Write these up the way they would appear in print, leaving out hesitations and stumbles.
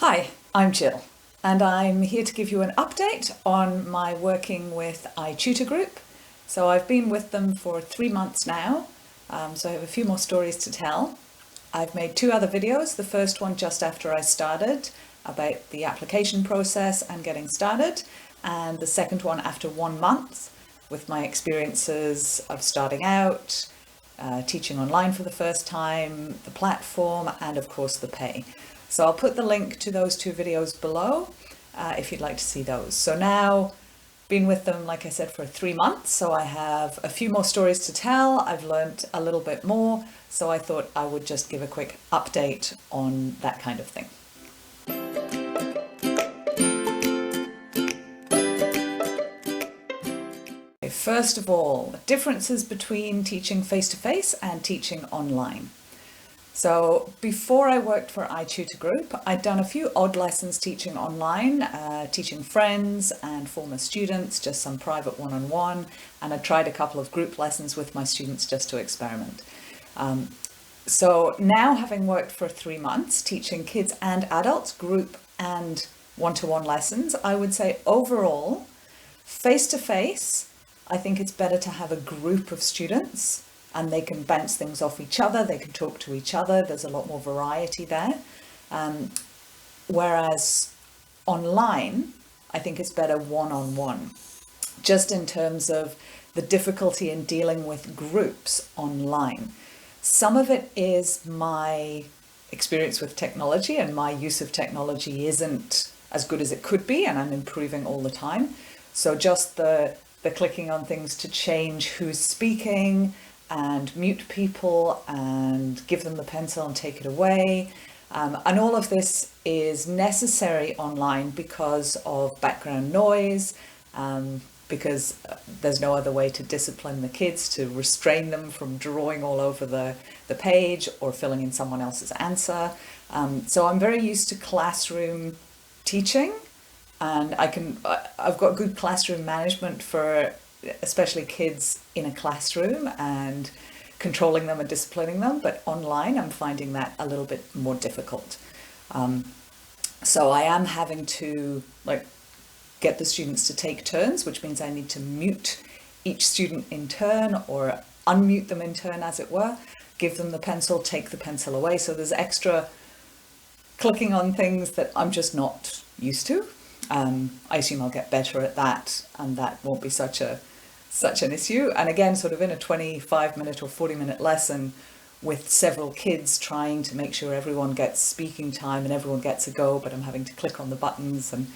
Hi, I'm Jill, and I'm here to give you an update on my working with iTutor Group. So I've been with them for 3 months now, so I have a few more stories to tell. I've made 2 other videos, the first one just after I started, about the application process and getting started, and the second one after 1 month with my experiences of starting out, teaching online for the first time, the platform, and of course the pay. So I'll put the link to those 2 videos below if you'd like to see those. So now, been with them, like I said, for 3 months, so I have a few more stories to tell. I've learned a little bit more, so I thought I would just give a quick update on that kind of thing. First of all, differences between teaching face-to-face and teaching online. So before I worked for iTutor Group, I'd done a few odd lessons teaching online, teaching friends and former students, just some private one-on-one, and I tried a couple of group lessons with my students just to experiment. So now, having worked for 3 months teaching kids and adults, group and one-to-one lessons, I would say overall, face-to-face, I think it's better to have a group of students and they can bounce things off each other, they can talk to each other, there's a lot more variety there. Whereas online, I think it's better one-on-one, just in terms of the difficulty in dealing with groups online. Some of it is my experience with technology, and my use of technology isn't as good as it could be, and I'm improving all the time. So just the clicking on things to change who's speaking, and mute people and give them the pencil and take it away. And all of this is necessary online because of background noise, because there's no other way to discipline the kids, to restrain them from drawing all over the page or filling in someone else's answer. So I'm very used to classroom teaching, and I've got good classroom management for especially kids in a classroom and controlling them and disciplining them, but online I'm finding that a little bit more difficult. So I am having to get the students to take turns, which means I need to mute each student in turn or unmute them in turn, as it were, give them the pencil, take the pencil away. So there's extra clicking on things that I'm just not used to. I assume I'll get better at that, and that won't be such an issue. And again, sort of in a 25-minute or 40-minute lesson with several kids, trying to make sure everyone gets speaking time and everyone gets a go, but I'm having to click on the buttons. And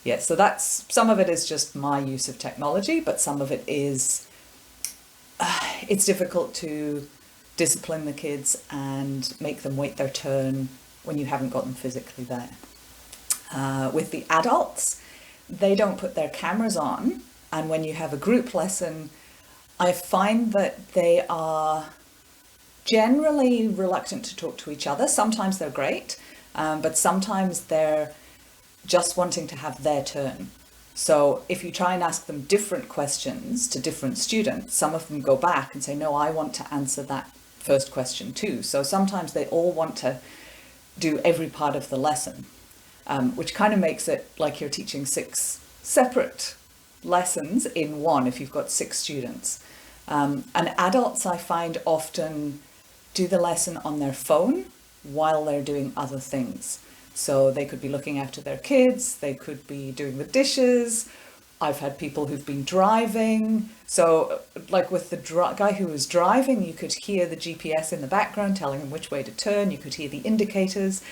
yeah, so that's, some of it is just my use of technology, but some of it is, it's difficult to discipline the kids and make them wait their turn when you haven't got them physically there. With the adults, they don't put their cameras on. And when you have a group lesson, I find that they are generally reluctant to talk to each other. Sometimes they're great, but sometimes they're just wanting to have their turn. So if you try and ask them different questions to different students, some of them go back and say, no, I want to answer that first question too. So sometimes they all want to do every part of the lesson, which kind of makes it like you're teaching 6 separate lessons in one if you've got 6 students. And adults, I find, often do the lesson on their phone while they're doing other things. So they could be looking after their kids, they could be doing the dishes. I've had people who've been driving. So like with the guy who was driving, you could hear the GPS in the background telling him which way to turn. You could hear the indicators.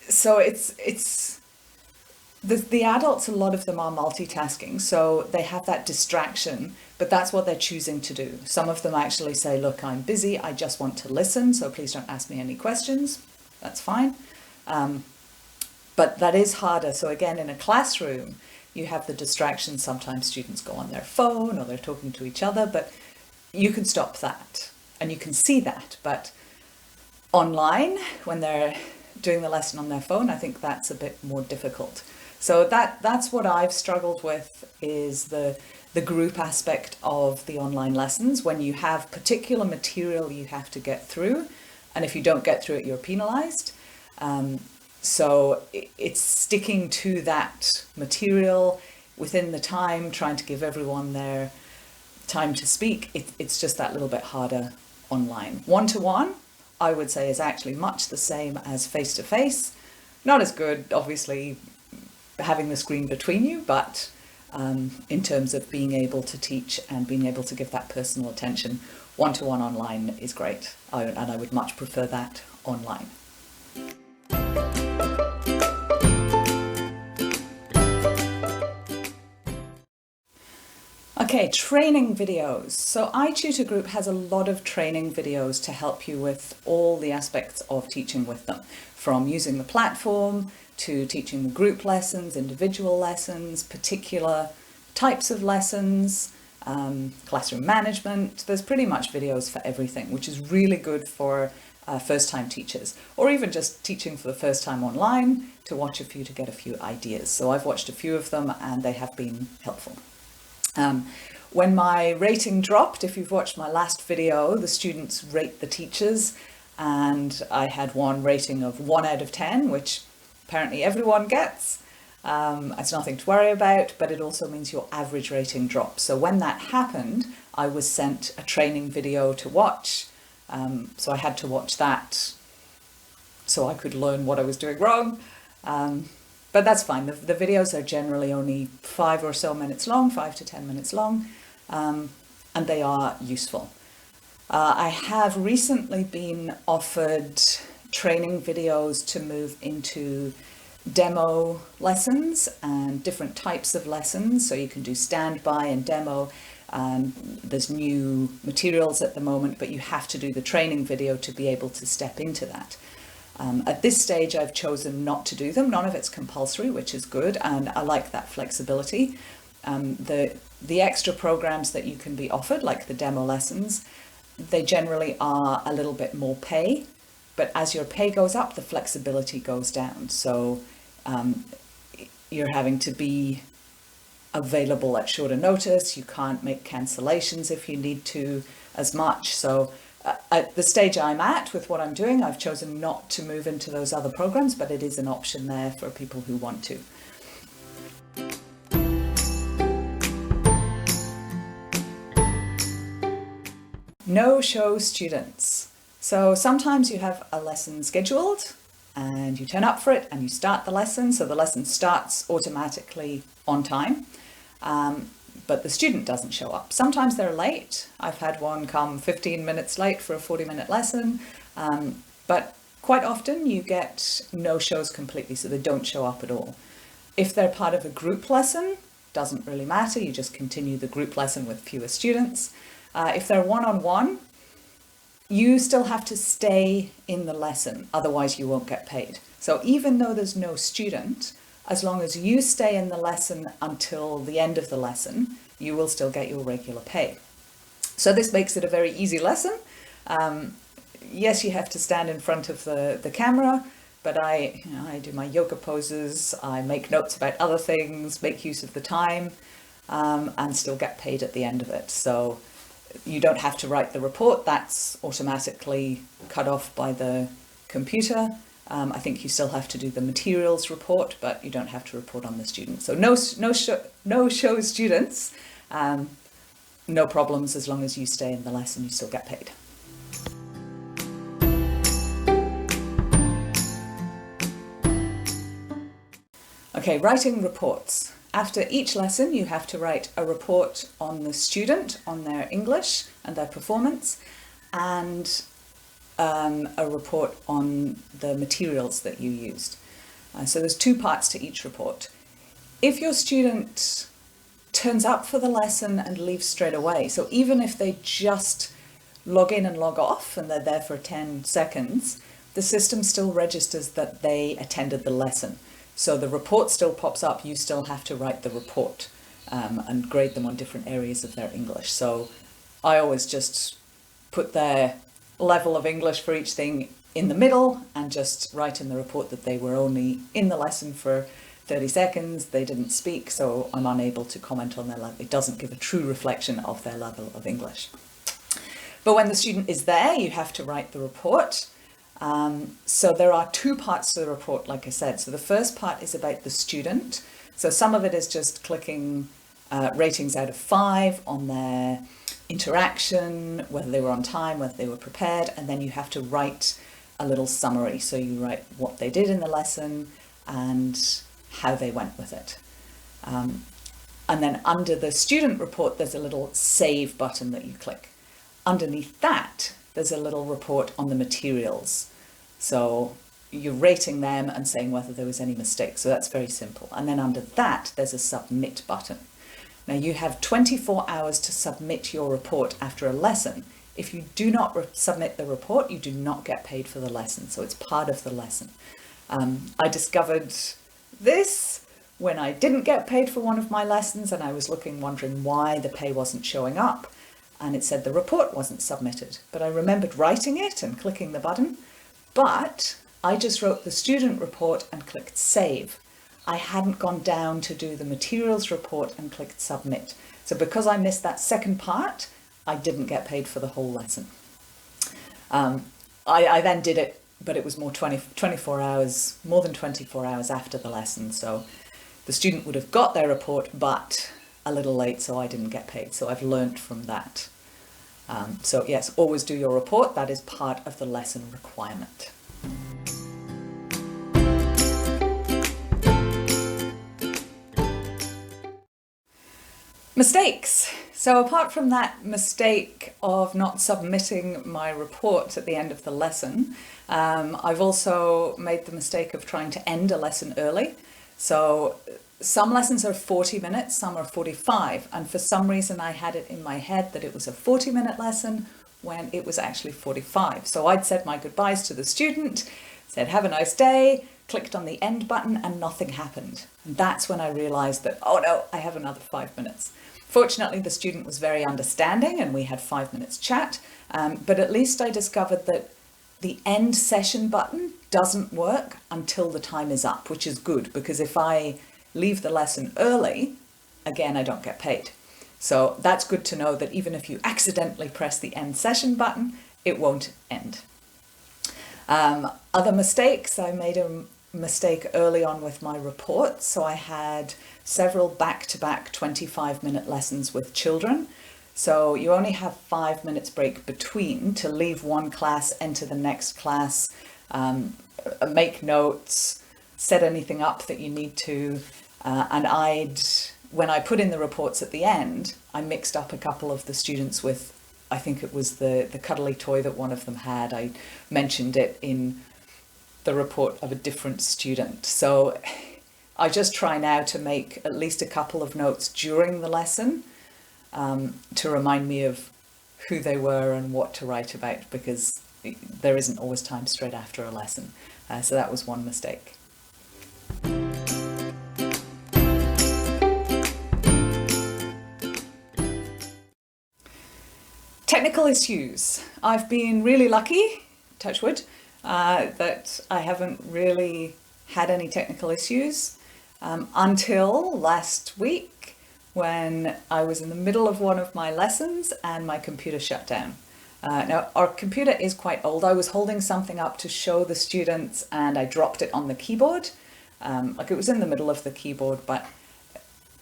So it's the adults, a lot of them are multitasking, so they have that distraction, but that's what they're choosing to do. Some of them actually say, look, I'm busy, I just want to listen, so please don't ask me any questions. That's fine. But that is harder. So again, in a classroom, you have the distraction. Sometimes students go on their phone or they're talking to each other, but you can stop that and you can see that. But online, when they're doing the lesson on their phone, I think that's a bit more difficult. So that's what I've struggled with, is the group aspect of the online lessons, when you have particular material you have to get through, and if you don't get through it, you're penalized. So it's sticking to that material within the time, trying to give everyone their time to speak. It's just that little bit harder online. One-to-one, I would say, is actually much the same as face-to-face. Not as good, obviously, having the screen between you, but in terms of being able to teach and being able to give that personal attention, one-to-one online is great. And I would much prefer that online. Okay, training videos. So iTutor Group has a lot of training videos to help you with all the aspects of teaching with them, from using the platform to teaching the group lessons, individual lessons, particular types of lessons, classroom management. There's pretty much videos for everything, which is really good for first-time teachers, or even just teaching for the first time online, to watch a few to get a few ideas. So I've watched a few of them and they have been helpful. When my rating dropped, if you've watched my last video, the students rate the teachers, and I had one rating of 1 out of 10, which apparently everyone gets. It's nothing to worry about, but it also means your average rating drops. So when that happened, I was sent a training video to watch. So I had to watch that so I could learn what I was doing wrong. But that's fine. The videos are generally only 5 or so minutes long, 5 to 10 minutes long, and they are useful. I have recently been offered training videos to move into demo lessons and different types of lessons. So you can do standby and demo. There's new materials at the moment, but you have to do the training video to be able to step into that. At this stage, I've chosen not to do them. None of it's compulsory, which is good, and I like that flexibility. The extra programs that you can be offered, like the demo lessons, they generally are a little bit more pay, but as your pay goes up, the flexibility goes down. So you're having to be available at shorter notice. You can't make cancellations if you need to as much. So at the stage I'm at with what I'm doing, I've chosen not to move into those other programs, but it is an option there for people who want to. No-show students. So sometimes you have a lesson scheduled and you turn up for it and you start the lesson. So the lesson starts automatically on time. But the student doesn't show up. Sometimes they're late. I've had one come 15 minutes late for a 40-minute lesson, but quite often you get no-shows completely, so they don't show up at all. If they're part of a group lesson, doesn't really matter, you just continue the group lesson with fewer students. If they're one-on-one, you still have to stay in the lesson, otherwise you won't get paid. So even though there's no student, as long as you stay in the lesson until the end of the lesson, you will still get your regular pay. So this makes it a very easy lesson. Yes, you have to stand in front of the camera, but I do my yoga poses, I make notes about other things, make use of the time, and still get paid at the end of it. So you don't have to write the report, that's automatically cut off by the computer. I think you still have to do the materials report, but you don't have to report on the students. So no-show students, no problems. As long as you stay in the lesson, you still get paid. Okay, writing reports. After each lesson, you have to write a report on the student, on their English and their performance, and a report on the materials that you used. So there's 2 parts to each report. If your student turns up for the lesson and leaves straight away, so even if they just log in and log off and they're there for 10 seconds, the system still registers that they attended the lesson. So the report still pops up, you still have to write the report and grade them on different areas of their English. So I always just put their level of English for each thing in the middle and just write in the report that they were only in the lesson for 30 seconds, they didn't speak, so I'm unable to comment on their level. It doesn't give a true reflection of their level of English. But when the student is there, you have to write the report. So there are two parts to the report, like I said. So the first part is about the student. So some of it is just clicking ratings out of 5 on their interaction, whether they were on time, whether they were prepared, and then you have to write a little summary. So you write what they did in the lesson and how they went with it. And then under the student report, there's a little save button that you click. Underneath that, there's a little report on the materials. So you're rating them and saying whether there was any mistake. So that's very simple. And then under that, there's a submit button. Now you have 24 hours to submit your report after a lesson. If you do not submit the report, you do not get paid for the lesson. So it's part of the lesson. I discovered this when I didn't get paid for one of my lessons, and I was wondering why the pay wasn't showing up. And it said the report wasn't submitted. But I remembered writing it and clicking the button. But I just wrote the student report and clicked save. I hadn't gone down to do the materials report and clicked submit. So because I missed that second part, I didn't get paid for the whole lesson. I then did it, but it was more 24 hours, more than 24 hours after the lesson. So the student would have got their report, but a little late, so I didn't get paid. So I've learnt from that. So yes, always do your report. That is part of the lesson requirement. Mistakes. So apart from that mistake of not submitting my report at the end of the lesson, I've also made the mistake of trying to end a lesson early. So some lessons are 40 minutes, some are 45, and for some reason I had it in my head that it was a 40-minute lesson when it was actually 45. So I'd said my goodbyes to the student, said have a nice day, clicked on the end button, and nothing happened. And that's when I realized that, oh no, I have another 5 minutes. Fortunately, the student was very understanding and we had 5 minutes chat, but at least I discovered that the end session button doesn't work until the time is up, which is good, because if I leave the lesson early, again, I don't get paid. So that's good to know, that even if you accidentally press the end session button, it won't end. Other mistakes, I made a mistake early on with my report. So I had several back-to-back 25-minute lessons with children. So you only have 5 minutes break between to leave one class, enter the next class, make notes, set anything up that you need to. And when I put in the reports at the end, I mixed up a couple of the students with, I think it was the cuddly toy that one of them had. I mentioned it in the report of a different student. So I just try now to make at least a couple of notes during the lesson to remind me of who they were and what to write about, because there isn't always time straight after a lesson. So that was one mistake. Technical issues. I've been really lucky, touch wood, that I haven't really had any technical issues until last week, when I was in the middle of one of my lessons and my computer shut down. Now, our computer is quite old. I was holding something up to show the students and I dropped it on the keyboard. Like it was in the middle of the keyboard, but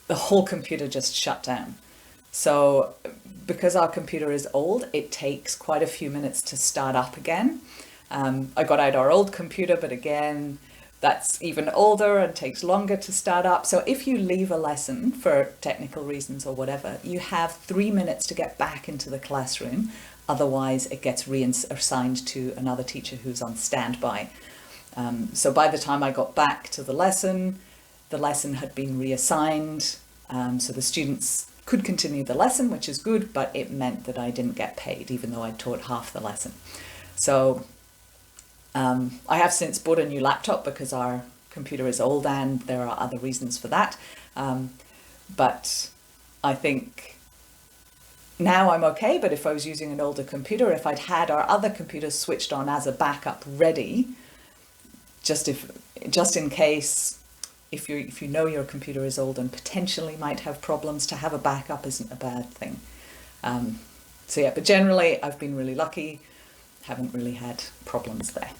the whole computer just shut down. So because our computer is old, it takes quite a few minutes to start up again. I got out our old computer, but again, that's even older and takes longer to start up. So if you leave a lesson for technical reasons or whatever, you have 3 minutes to get back into the classroom. Otherwise, it gets reassigned to another teacher who's on standby. So by the time I got back to the lesson had been reassigned. So the students could continue the lesson, which is good, but it meant that I didn't get paid, even though I taught half the lesson. So I have since bought a new laptop because our computer is old and there are other reasons for that. But I think now I'm okay, but if I was using an older computer, if I'd had our other computers switched on as a backup ready, just in case, if you know your computer is old and potentially might have problems, to have a backup isn't a bad thing. So yeah, but generally I've been really lucky. haven't really had problems there.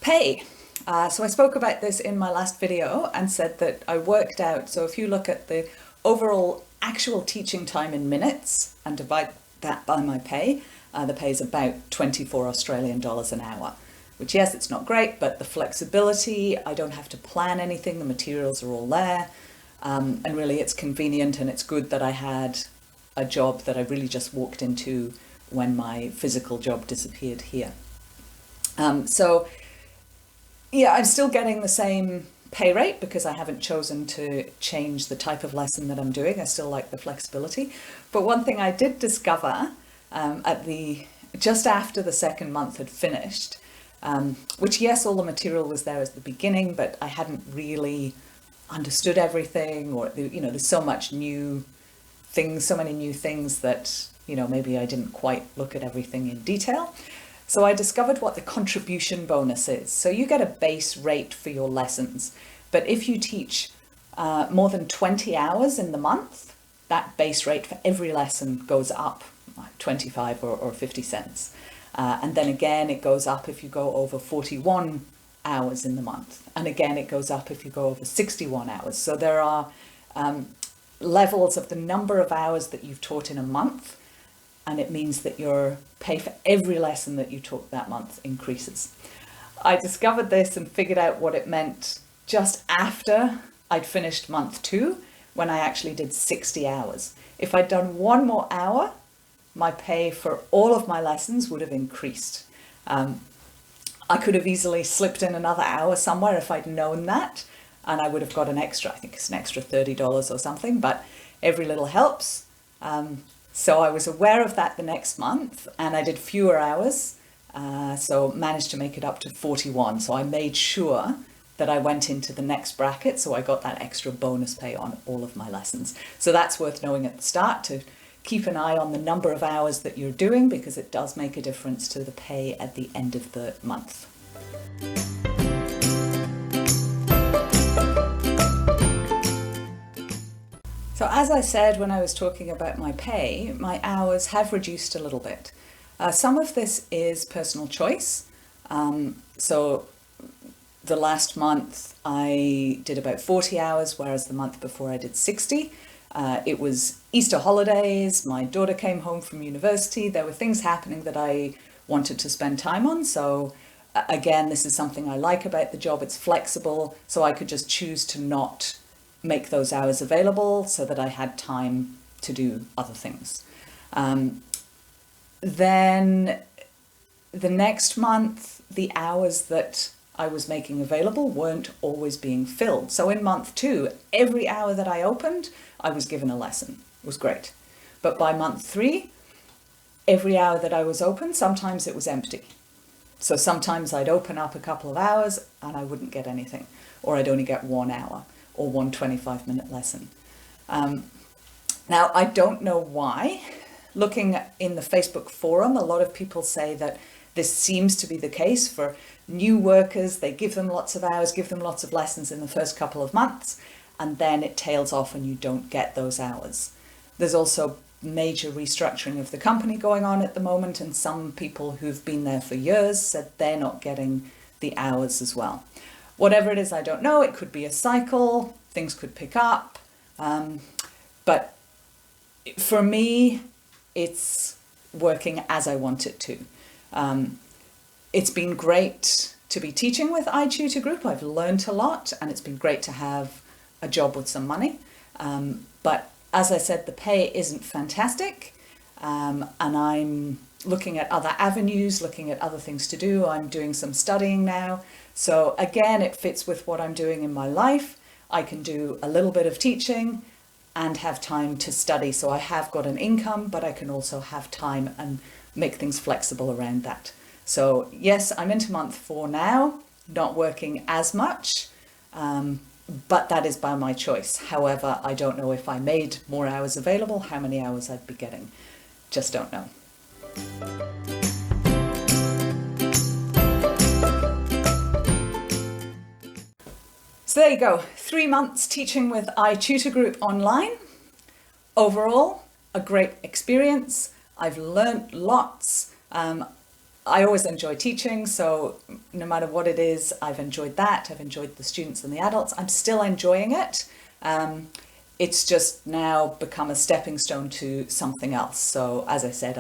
Pay. So I spoke about this in my last video and said that I worked out, so if you look at the overall actual teaching time in minutes and divide that by my pay, the pay is about 24 Australian dollars an hour, which, yes, it's not great, but the flexibility, I don't have to plan anything, the materials are all there, and really it's convenient, and it's good that I had a job that I really just walked into when my physical job disappeared here. So yeah, I'm still getting the same pay rate because I haven't chosen to change the type of lesson that I'm doing. I still like the flexibility. But one thing I did discover just after the second month had finished, which, yes, all the material was there at the beginning, but I hadn't really understood everything, or, there's so much new things, so many new things that, maybe I didn't quite look at everything in detail. So I discovered what the contribution bonus is. So you get a base rate for your lessons, but if you teach more than 20 hours in the month, that base rate for every lesson goes up 25 or 50 cents. And then again, it goes up if you go over 41 hours in the month. And again, it goes up if you go over 61 hours. So there are levels of the number of hours that you've taught in a month, and it means that your pay for every lesson that you taught that month increases. I discovered this and figured out what it meant just after I'd finished month 2, when I actually did 60 hours. If I'd done one more hour, my pay for all of my lessons would have increased. I could have easily slipped in another hour somewhere if I'd known that, and I would have got an extra, I think it's an extra $30 or something, but every little helps. So I was aware of that the next month, and I did fewer hours, so managed to make it up to 41. So I made sure that I went into the next bracket, so I got that extra bonus pay on all of my lessons. So that's worth knowing at the start, to keep an eye on the number of hours that you're doing, because it does make a difference to the pay at the end of the month. So as I said when I was talking about my pay, my hours have reduced a little bit. Some of this is personal choice. So the last month I did about 40 hours, whereas the month before I did 60. It was Easter holidays, my daughter came home from university, there were things happening that I wanted to spend time on. So again, this is something I like about the job, it's flexible, so I could just choose to not make those hours available so that I had time to do other things. Then the next month, the hours that I was making available weren't always being filled. So in month 2, every hour that I opened, I was given a lesson. It was great. But by month 3, every hour that I was open, sometimes it was empty. So sometimes I'd open up a couple of hours and I wouldn't get anything, or I'd only get 1 hour or one 25-minute lesson. Now, I don't know why. Looking in the Facebook forum, a lot of people say that this seems to be the case for new workers. They give them lots of hours, give them lots of lessons in the first couple of months, and then it tails off and you don't get those hours. There's also major restructuring of the company going on at the moment, and some people who've been there for years said they're not getting the hours as well. Whatever it is, I don't know. It could be a cycle, things could pick up, but for me, it's working as I want it to. It's been great to be teaching with iTutor Group. I've learned a lot, and it's been great to have a job with some money. But as I said, the pay isn't fantastic, and I'm looking at other avenues, looking at other things to do. I'm doing some studying now. So again, it fits with what I'm doing in my life. I can do a little bit of teaching and have time to study. So I have got an income, but I can also have time and make things flexible around that. So yes, I'm into month 4 now, not working as much, but that is by my choice. However, I don't know if I made more hours available, how many hours I'd be getting. Just don't know. So there you go, 3 months teaching with iTutor Group online. Overall, a great experience. I've learnt lots. I always enjoy teaching, so no matter what it is, I've enjoyed that. I've enjoyed the students and the adults. I'm still enjoying it. It's just now become a stepping stone to something else. So as I said,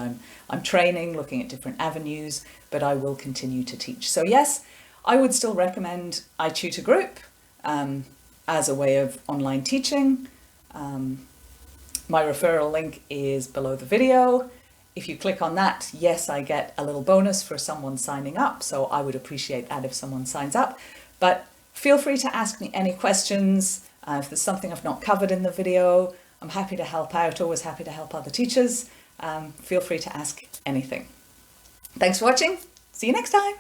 I'm training, looking at different avenues, but I will continue to teach. So yes, I would still recommend iTutor Group as a way of online teaching. My referral link is below the video. If you click on that, yes, I get a little bonus for someone signing up. So I would appreciate that if someone signs up. But feel free to ask me any questions. If there's something I've not covered in the video, I'm happy to help out, always happy to help other teachers. Feel free to ask anything. Thanks for watching. See you next time.